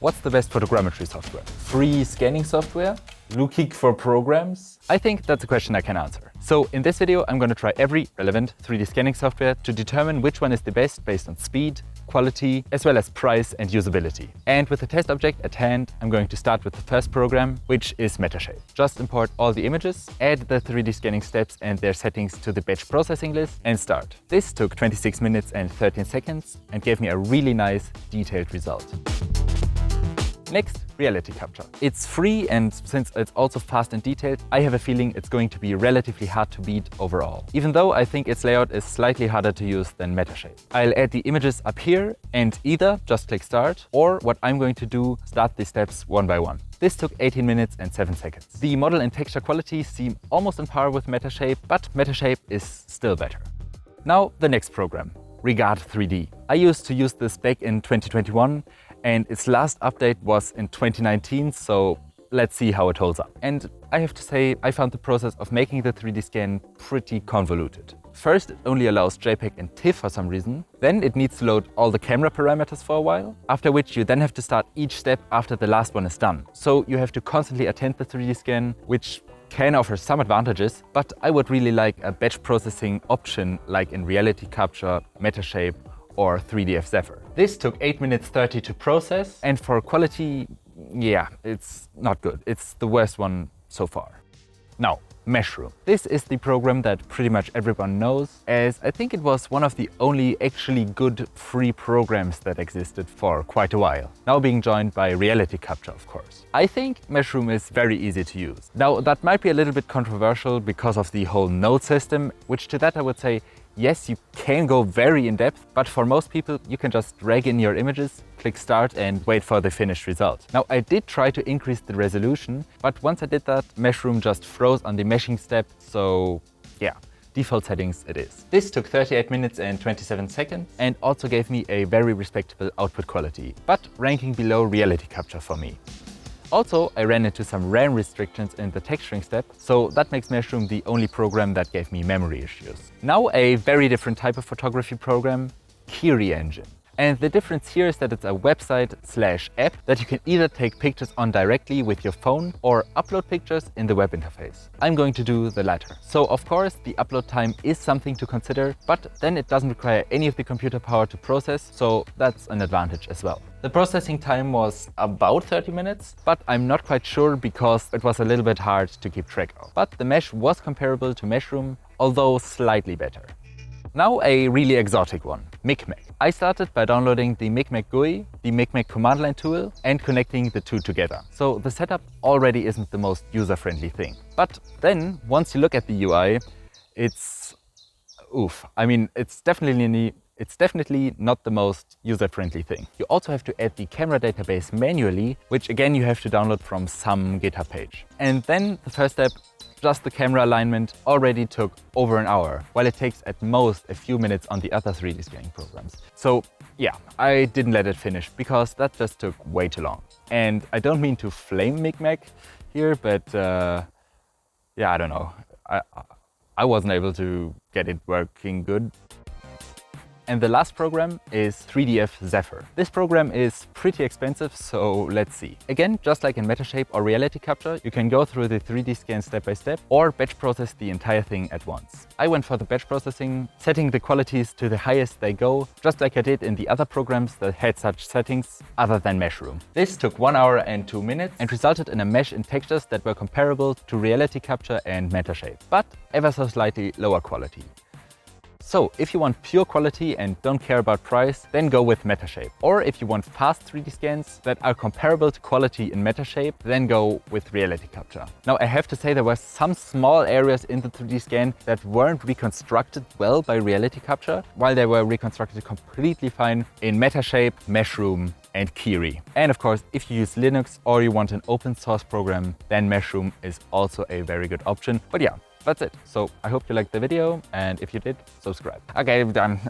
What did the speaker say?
What's the best photogrammetry software? Free scanning software? Looking for programs? I think that's a question I can answer. So in this video, I'm going to try every relevant 3D scanning software to determine which one is the best based on speed, quality, as well as price and usability. And with the test object at hand, I'm going to start with the first program, which is Metashape. Just import all the images, add the 3D scanning steps and their settings to the batch processing list, and start. This took 26 minutes and 13 seconds and gave me a really nice, detailed result. Next, reality capture. It's free, and since it's also fast and detailed, I have a feeling it's going to be relatively hard to beat overall, even though I think its layout is slightly harder to use than Metashape. I'll add the images up here and either just click start, or what I'm going to do, start the steps one by one. This took 18 minutes and 7 seconds. The model and texture quality seem almost on par with Metashape, but Metashape is still better. Now the next program, Regard 3D. I used to use this back in 2021, and its last update was in 2019, so let's see how it holds up. And I have to say, I found the process of making the 3D scan pretty convoluted. First, it only allows JPEG and TIFF for some reason. Then it needs to load all the camera parameters for a while, after which you then have to start each step after the last one is done. So you have to constantly attend the 3D scan, which can offer some advantages, but I would really like a batch processing option like in Reality Capture, Metashape, or 3ds Zephyr. This took 8 minutes 30 to process, and for quality, yeah, it's not good. It's the worst one so far. Now, Meshroom. This is the program that pretty much everyone knows, as I think it was one of the only actually good free programs that existed for quite a while, now being joined by Reality Capture, of course. I think Meshroom is very easy to use. Now, that might be a little bit controversial because of the whole node system, which to that I would say, yes, you can go very in depth, but for most people, you can just drag in your images, click start and wait for the finished result. Now, I did try to increase the resolution, but once I did that, Meshroom just froze on the meshing step, so yeah, default settings it is. This took 38 minutes and 27 seconds and also gave me a very respectable output quality, but ranking below Reality Capture for me. Also, I ran into some RAM restrictions in the texturing step, so that makes Meshroom the only program that gave me memory issues. Now a very different type of photography program, Kiri Engine. And the difference here is that it's a website/app that you can either take pictures on directly with your phone or upload pictures in the web interface. I'm going to do the latter. So of course the upload time is something to consider, but then it doesn't require any of the computer power to process, so that's an advantage as well. The processing time was about 30 minutes, but I'm not quite sure because it was a little bit hard to keep track of. But the mesh was comparable to Meshroom, although slightly better. Now a really exotic one, MicMac. I started by downloading the MicMac GUI, the MicMac command line tool, and connecting the two together. So the setup already isn't the most user-friendly thing. But then, once you look at the UI, it's oof. I mean, it's definitely not the most user-friendly thing. You also have to add the camera database manually, which again you have to download from some GitHub page. And then the first step, just the camera alignment, already took over an hour, while it takes at most a few minutes on the other 3D scanning programs. So yeah, I didn't let it finish because that just took way too long. And I don't mean to flame MicMac here, but yeah, I don't know. I wasn't able to get it working good. And the last program is 3ds Zephyr. This program is pretty expensive, so let's see. Again, just like in Metashape or Reality Capture, you can go through the 3D scan step by step or batch process the entire thing at once. I went for the batch processing, setting the qualities to the highest they go, just like I did in the other programs that had such settings other than Meshroom. This took 1 hour and 2 minutes and resulted in a mesh in textures that were comparable to Reality Capture and Metashape, but ever so slightly lower quality. So if you want pure quality and don't care about price, then go with Metashape. Or if you want fast 3D scans that are comparable to quality in Metashape, then go with Reality Capture. Now I have to say there were some small areas in the 3D scan that weren't reconstructed well by Reality Capture, while they were reconstructed completely fine in Metashape, Meshroom, and Kiri. And of course, if you use Linux or you want an open source program, then Meshroom is also a very good option. But yeah, that's it. So I hope you liked the video, and if you did, subscribe. Okay, I'm done.